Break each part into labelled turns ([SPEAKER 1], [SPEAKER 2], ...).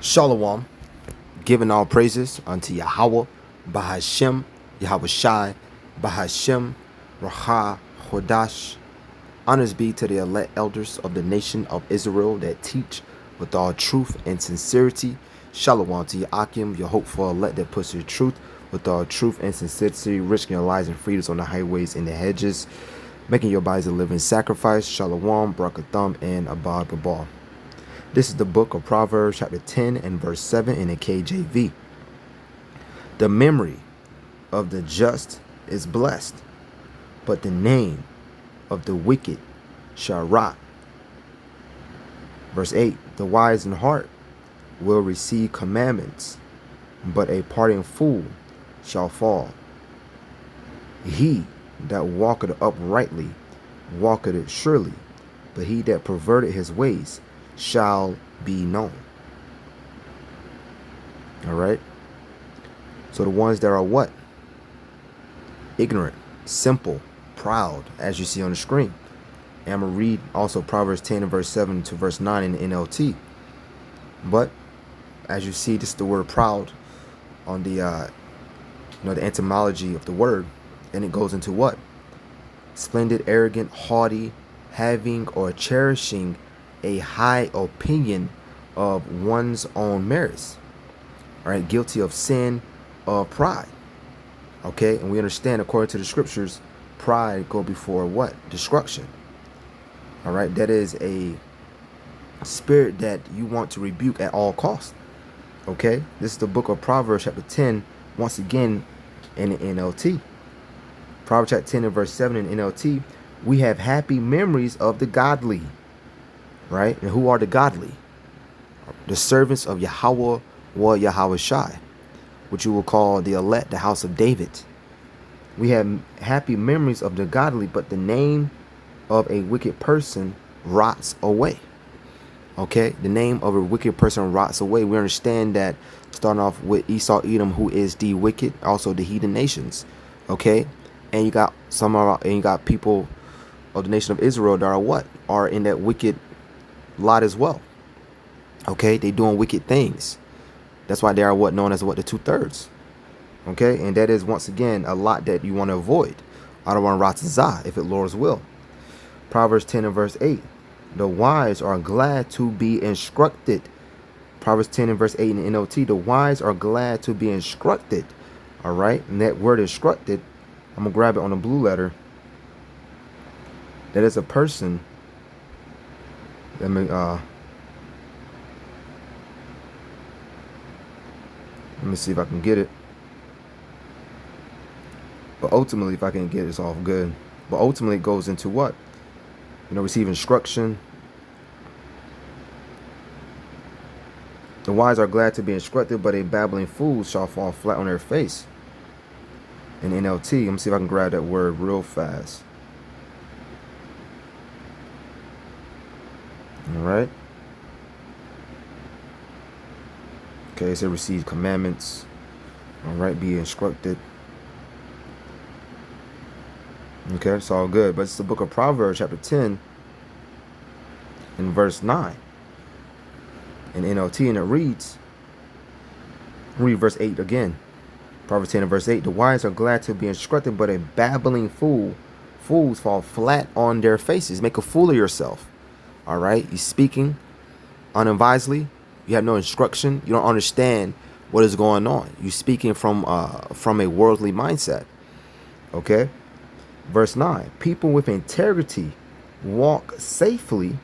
[SPEAKER 1] Shalom, giving all praises unto Yahweh, Bahashem, Yahweh Shai, Bahashem, Raha, Hodash. Honors be to the elect elders of the nation of Israel that teach with all truth and sincerity. Shalom to Yakim, your hopeful elect that puts your truth with all truth and sincerity, risking your lives and freedoms on the highways and the hedges, making your bodies a living sacrifice. Shalom, Barakatham, and Abad Gabal. This is the book of Proverbs, chapter 10 and verse 7 in the KJV. The memory of the just is blessed, but the name of the wicked shall rot. Verse 8, the wise in heart will receive commandments, but a parting fool shall fall. He that walketh uprightly walketh surely, but he that perverted his ways shall be known. All right. So the ones that are what? Ignorant, simple, proud, as you see on the screen. And I'm going to read also Proverbs 10 and verse 7 to verse 9 in the NLT. But as you see, this is the word proud on the the etymology of the word, and it goes into what? Splendid, arrogant, haughty, having or cherishing a high opinion of one's own merits. All right, guilty of sin of pride. Okay, and we understand according to the scriptures, pride go before what? Destruction. All right, that is a spirit that you want to rebuke at all costs. Okay, this is the book of Proverbs chapter 10, once again in the NLT. Proverbs chapter 10 and verse 7 in NLT, we have happy memories of the godly. Right? And who are the godly? The servants of Yahweh or Yahweh Shai, which you will call the elect, the house of David. We have happy memories of the godly, but the name of a wicked person rots away. Okay? The name of a wicked person rots away. We understand that starting off with Esau, Edom, who is the wicked, also the heathen nations. Okay? And you got people of the nation of Israel that are what? Are in that wicked lot as well. Okay, they doing wicked things. That's why they are what known as what the 2/3. Okay, and that is once again a lot that you want to avoid. I don't want Ratzah if it Lord's will. Proverbs 10 and verse 8. The wise are glad to be instructed. Proverbs 10 and verse 8 in the NLT. The wise are glad to be instructed. All right, and that word instructed, I'm gonna grab it on the blue letter. That is a person. Let me see if I can get it. But ultimately, if I can get it, it's all good. But ultimately, it goes into what? Receive instruction. The wise are glad to be instructed, but a babbling fool shall fall flat on their face. In NLT, let me see if I can grab that word real fast. All right. Okay, so receive commandments. All right, be instructed. Okay, it's all good. But it's the book of Proverbs, chapter 10, in verse 9. In NLT, and it reads, read verse 8 again. Proverbs 10 and verse 8. The wise are glad to be instructed, but a babbling fools fall flat on their faces. Make a fool of yourself. All right, you're speaking unadvisedly. You have no instruction. You don't understand what is going on. You're speaking from a worldly mindset. Okay. Verse 9. People with integrity walk safely,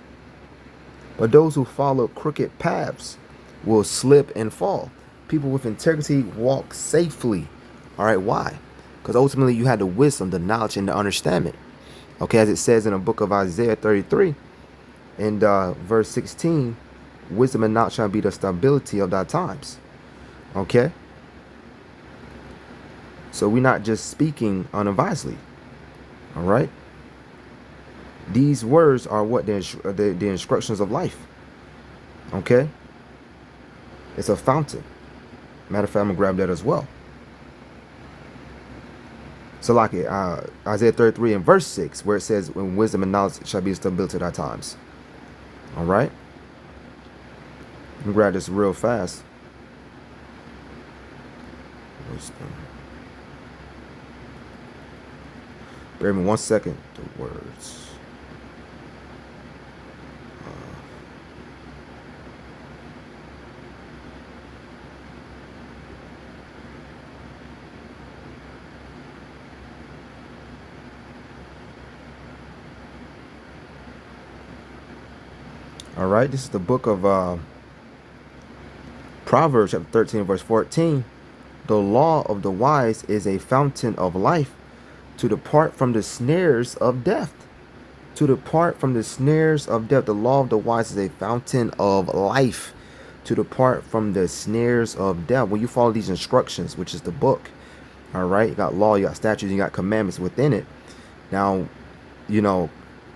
[SPEAKER 1] but those who follow crooked paths will slip and fall. People with integrity walk safely. All right. Why? Because ultimately you have the wisdom, the knowledge, and the understanding. Okay. As it says in the book of Isaiah 33 and verse 16, wisdom and knowledge shall be the stability of thy times. Okay? So we're not just speaking unadvisedly. All right? These words are what the instructions of life. Okay? It's a fountain. Matter of fact, I'm going to grab that as well. So like it, Isaiah 33 and verse 6, where it says, when wisdom and knowledge shall be the stability of thy times. All right? Let me grab this real fast. Wisdom. Bear me 1 second. The words. All right, this is the book of Proverbs, chapter 13, verse 14. The law of the wise is a fountain of life, to depart from the snares of death. To depart from the snares of death. The law of the wise is a fountain of life, to depart from the snares of death. When you follow these instructions, which is the book, all right, you got law, you got statutes, you got commandments within it. Now, you know,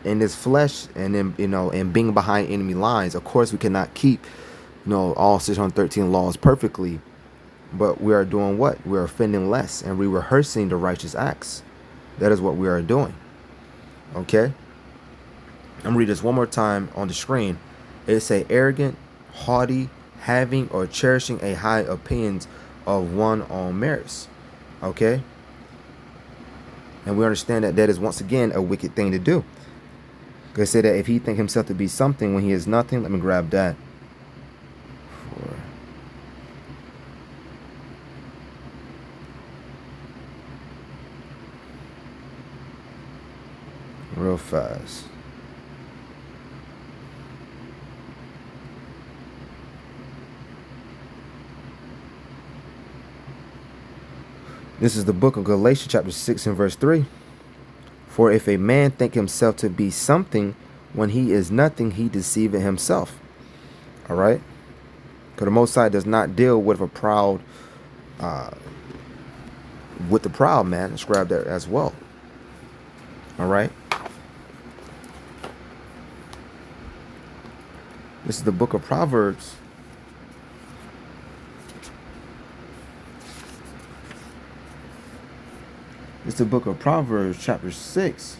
[SPEAKER 1] in this flesh and then, you know, and being behind enemy lines, of course, we cannot keep, you know, all 613 laws perfectly. But we are doing what? We are offending less and rehearsing the righteous acts. That is what we are doing. Okay? I'm going to read this one more time on the screen. It say arrogant, haughty, having or cherishing a high opinions of one on merits. Okay? And we understand that that is once again a wicked thing to do. They say that if he think himself to be something when he is nothing, let me grab that. Real fast. This is the book of Galatians, chapter 6 and verse 3. For if a man think himself to be something when he is nothing, he deceiveth himself. All right? Because the Most High does not deal with a proud, with the proud man. Let's grab that as well. All right? This is the book of Proverbs. It's the book of Proverbs, chapter 6.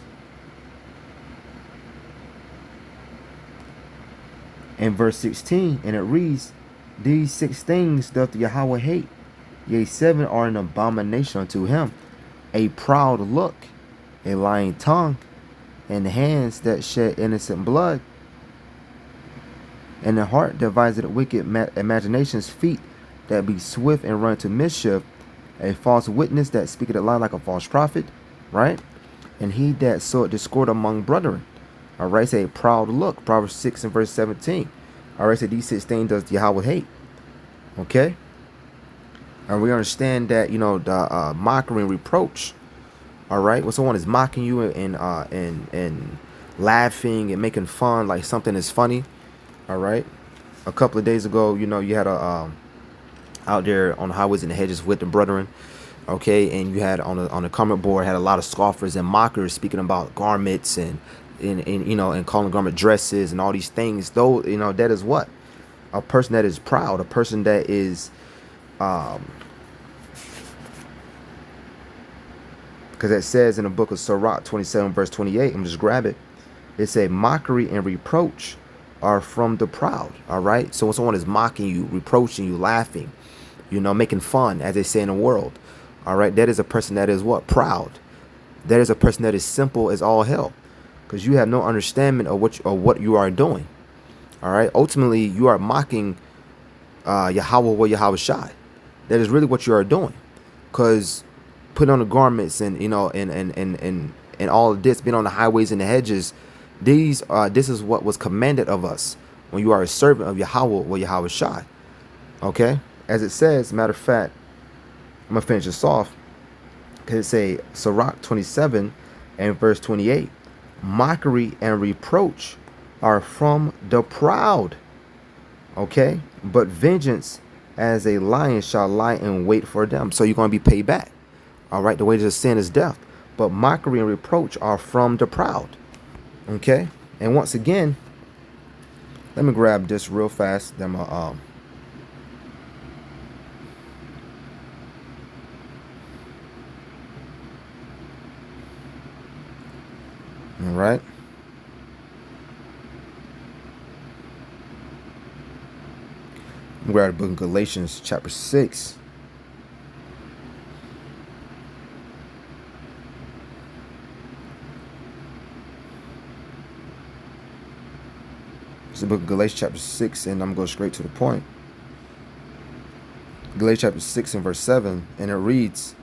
[SPEAKER 1] And verse 16. And it reads, these 6 things doth Yahweh hate. Yea, 7 are an abomination unto him. A proud look, a lying tongue, and hands that shed innocent blood, and the heart deviseth wicked imaginations, feet that be swift and run to mischief, a false witness that speaketh a lie like a false prophet, right? And he that soweth discord among brethren. All right, say a proud look. Proverbs 6 and verse 17. All right, say these 6 things does Yahweh hate. Okay? And we understand that, you know, the mockery and reproach. All right, when someone is mocking you and laughing and making fun like something is funny. All right. A couple of days ago, you know, you had a out there on the highways and the hedges with the brethren, okay, and you had on the comment board had a lot of scoffers and mockers speaking about garments and you know, and calling garment dresses and all these things. Though, you know, that is what a person that is proud, a person that is because it says in the book of Sirach 27 verse 28. I'm just grab it. It say mockery and reproach are from the proud. All right, so when someone is mocking you, reproaching you, laughing, you know, making fun, as they say in the world, all right, that is a person that is what? Proud. That is a person that is simple as all hell, because you have no understanding of what you are doing. All right, ultimately you are mocking Yahweh or Yahweh Shai. That is really what you are doing, because putting on the garments and, you know, and all of this, being on the highways and the hedges, this is what was commanded of us when you are a servant of Yahweh or Yahweh Shai. Okay, as it says, matter of fact, I'm gonna finish this off because it say Sirach 27 and verse 28. Mockery and reproach are from the proud. Okay, but vengeance as a lion shall lie in wait for them. So you're gonna be paid back. All right, the wages of sin is death, but mockery and reproach are from the proud. Okay, and once again, let me grab this real fast. Then all right. We're at the book of Galatians chapter 6. It's the book of Galatians chapter 6, and I'm going to go straight to the point. Galatians chapter 6 and verse 7, and it reads,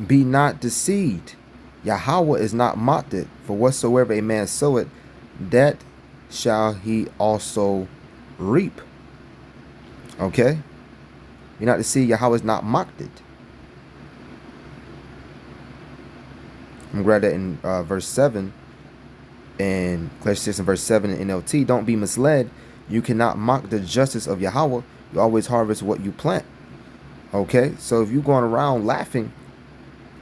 [SPEAKER 1] "Be not deceived, Yahweh is not mocked, for whatsoever a man soweth, that shall he also reap." Okay? Be not deceived, Yahweh is not mocked. I'm going to grab that in verse 7. And Galatians 6 and verse 7 in NLT, "Don't be misled. You cannot mock the justice of Yahweh. You always harvest what you plant." Okay, so if you're going around laughing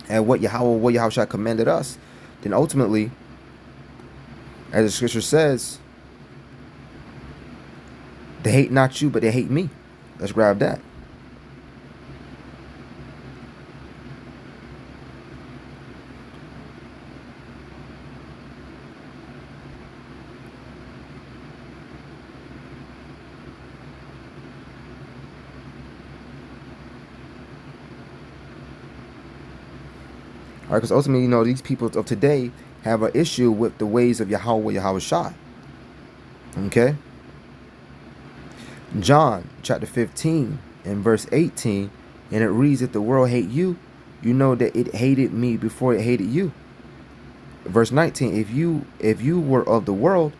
[SPEAKER 1] at what Yahweh commanded us, then ultimately, as the scripture says, they hate not you, but they hate me. Let's grab that. All right, because ultimately, these people of today have an issue with the ways of Yahweh Shai. Okay? John chapter 15 and verse 18, and it reads, "If the world hate you, you know that it hated me before it hated you." Verse 19, if you were of the world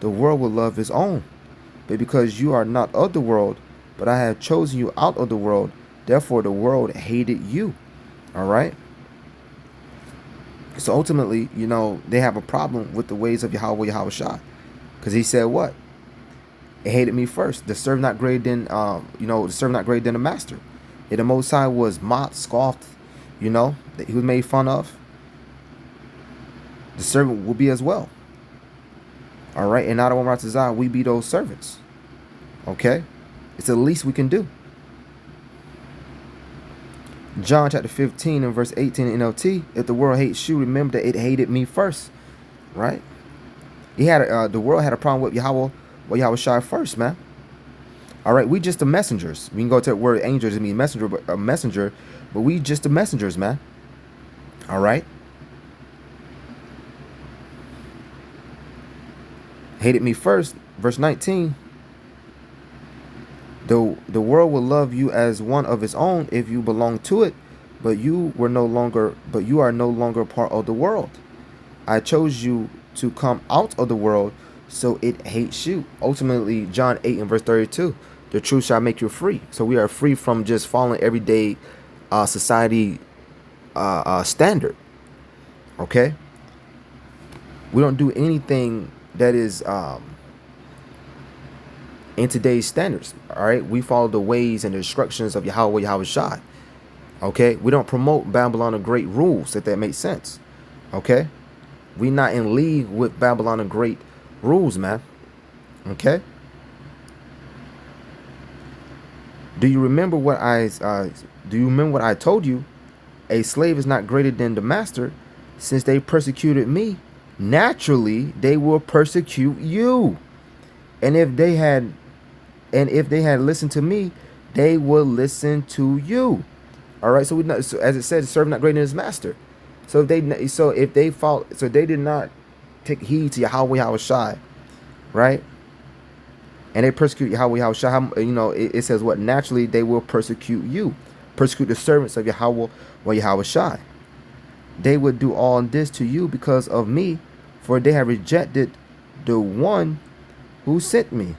[SPEAKER 1] would love his own. But because you are not of the world, but I have chosen you out of the world, therefore the world hated you. All right? So ultimately, they have a problem with the ways of Yahweh Shai. Because he said what? It hated me first. The servant not greater than the servant not greater than the master. If the Most High was mocked, scoffed, he was made fun of, the servant will be as well. All right, and out of Zion, we be those servants. Okay? It's the least we can do. John chapter 15 and verse 18 in NLT, "If the world hates you, remember that it hated me first." Right? The world had a problem with Yahweh Shai first, man. All right, we just the messengers. We can go to the word angels and mean messenger, but we just the messengers, man. All right? Hated me first, verse 19. The world will love you as one of its own if you belong to it, but you are no longer part of the world. I chose you to come out of the world, so it hates you. Ultimately, John 8 and verse 32, "The truth shall make you free." So we are free from just following everyday society standard. Okay? We don't do anything that is in today's standards. All right, we follow the ways and the instructions of Yahweh Shai. Okay, we don't promote Babylon the Great rules, if that makes sense. Okay, we not in league with Babylon the Great rules, man. Okay, do you remember what I told you? A slave is not greater than the master. Since they persecuted me, naturally they will persecute you. And if they had listened to me, they will listen to you. All right. So as it says, servant not greater than his master. So they did not take heed to Yahweh Shai, right? And they persecute Yahweh Shai. It says what? Naturally they will persecute you, persecute the servants of Yahweh Shai. They would do all this to you because of me, for they have rejected the one who sent me.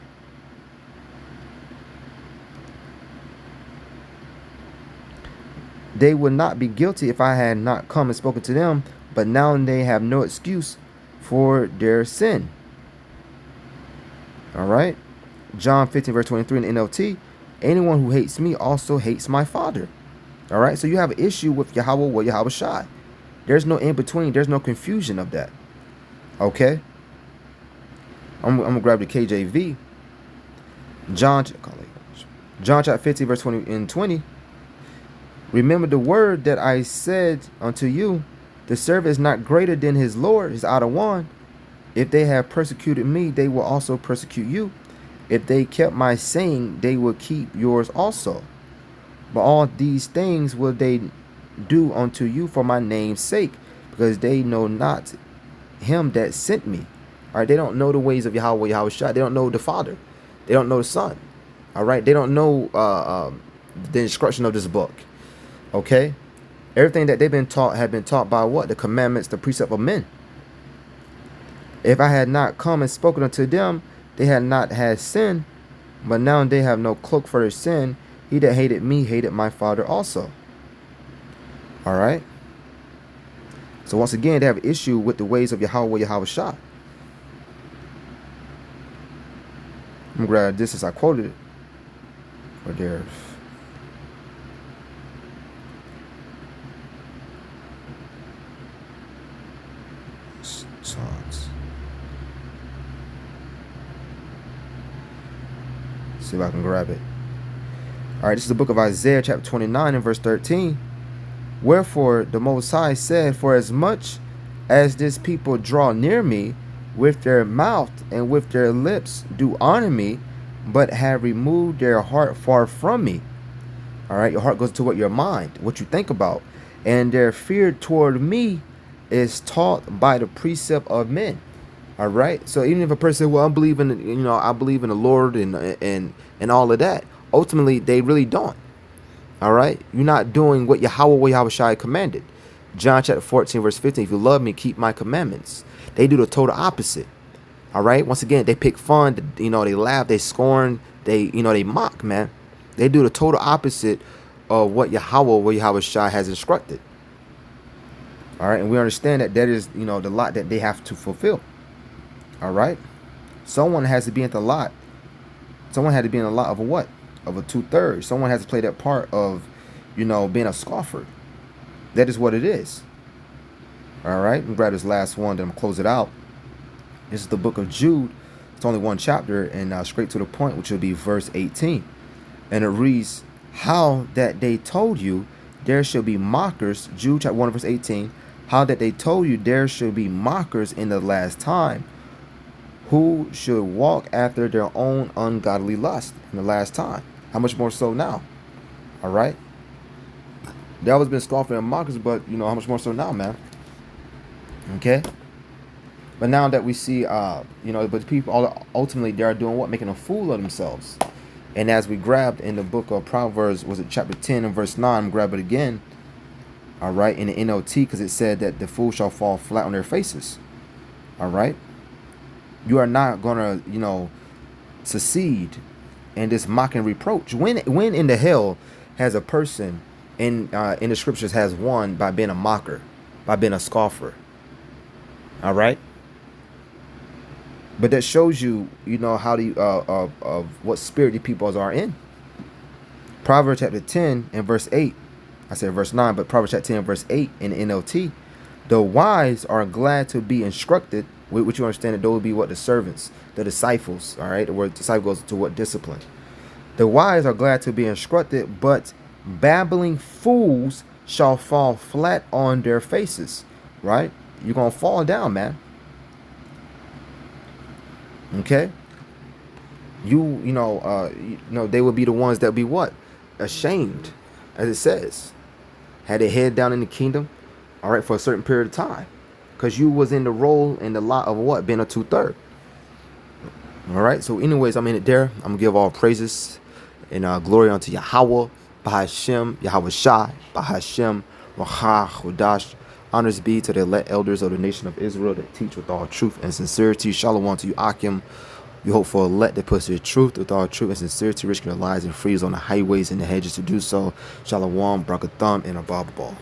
[SPEAKER 1] They would not be guilty if I had not come and spoken to them, but now they have no excuse for their sin. All right. John 15 verse 23 in the NLT, "Anyone who hates me also hates my Father." All right. So you have an issue with Yahweh Shai. There's no in between. There's no confusion of that. Okay. I'm gonna grab the KJV. John chapter 15 verse 20 and 20. "Remember the word that I said unto you, the servant is not greater than his Lord, his outer one. If they have persecuted me, they will also persecute you. If they kept my saying, they would keep yours also. But all these things will they do unto you for my name's sake, because they know not him that sent me. All right, they don't know the ways of Yahweh, Yahweh Shai. They don't know the Father. They don't know the Son. All right, they don't know the instruction of this book. Okay, everything that they've been taught had been taught by what? The commandments, the precept of men. If I had not come and spoken unto them, they had not had sin, but now they have no cloak for their sin. He that hated me hated my Father also. All right. So once again, they have an issue with the ways of Yahweh, Yahweh Shai. I'm gonna grab this as I quoted it. Right there. Songs. See if I can grab it. All right, this is the book of Isaiah, chapter 29 and verse 13. Wherefore the Most High said, for as much as this people draw near me, with their mouth and with their lips do honor me, but have removed their heart far from me. All right, your heart goes to what? Your mind, what you think about. And their fear toward me is taught by the precept of men. All right, so even if a person, well, I believe in, I believe in the Lord and all of that, ultimately they really don't. All right, you're not doing what Yahweh, Yahweh Shai commanded. John chapter 14 verse 15, if you love me, keep my commandments. They do the total opposite. All right, once again, they pick fun, they laugh, they scorn, they mock, man. They do the total opposite of what Yahweh Shai has instructed. All right, and we understand that is, the lot that they have to fulfill. All right, someone has to be in the lot. Someone had to be in the lot of a what? Of a 2/3. Someone has to play that part of, being a scoffer. That is what it is. All right, I'm gonna grab this last one, then I'm gonna close it out. This is the book of Jude. It's only one chapter, and straight to the point, which will be verse 18. And it reads, how that they told you there shall be mockers, Jude chapter 1 verse 18, how that they told you there shall be mockers in the last time, who should walk after their own ungodly lust in the last time. How much more so now? All right. They always been scoffing and mockers, but how much more so now, man? Okay. But now that we see, but people ultimately they are doing what? Making a fool of themselves. And as we grabbed in the book of Proverbs, was it chapter 10 and verse 9? Grab it again. All right, in the NLT, because it said that the fool shall fall flat on their faces. All right. You are not gonna, succeed in this mock and reproach. When in the hell has a person in the scriptures has won by being a mocker, by being a scoffer? All right. But that shows you, how the of what spirit the peoples are in. Proverbs chapter 10 and verse 8. I said verse 9, but Proverbs chapter 10 and verse 8 in the NLT. The wise are glad to be instructed, which you understand that those will be what? The servants, the disciples. All right, the word disciple goes to what? Discipline. The wise are glad to be instructed, but babbling fools shall fall flat on their faces. Right? You're gonna fall down, man. Okay. They will be the ones that be what? Ashamed, as it says. Had their head down in the kingdom, all right, for a certain period of time. Because you was in the role and the lot of what? Being a 2/3. All right. So anyways, I'm in it there. I'm going to give all praises and glory unto Yahweh, Bahashem, Yahweh Shai, Bahashem, Wahah, Hudash. Honors be to the elect elders of the nation of Israel that teach with all truth and sincerity. Shalom to you, Akim. We hope for elect that puts the truth with all truth and sincerity, risking their lives and frees on the highways and the hedges to do so. Shalom, Brakatham, and Abababal.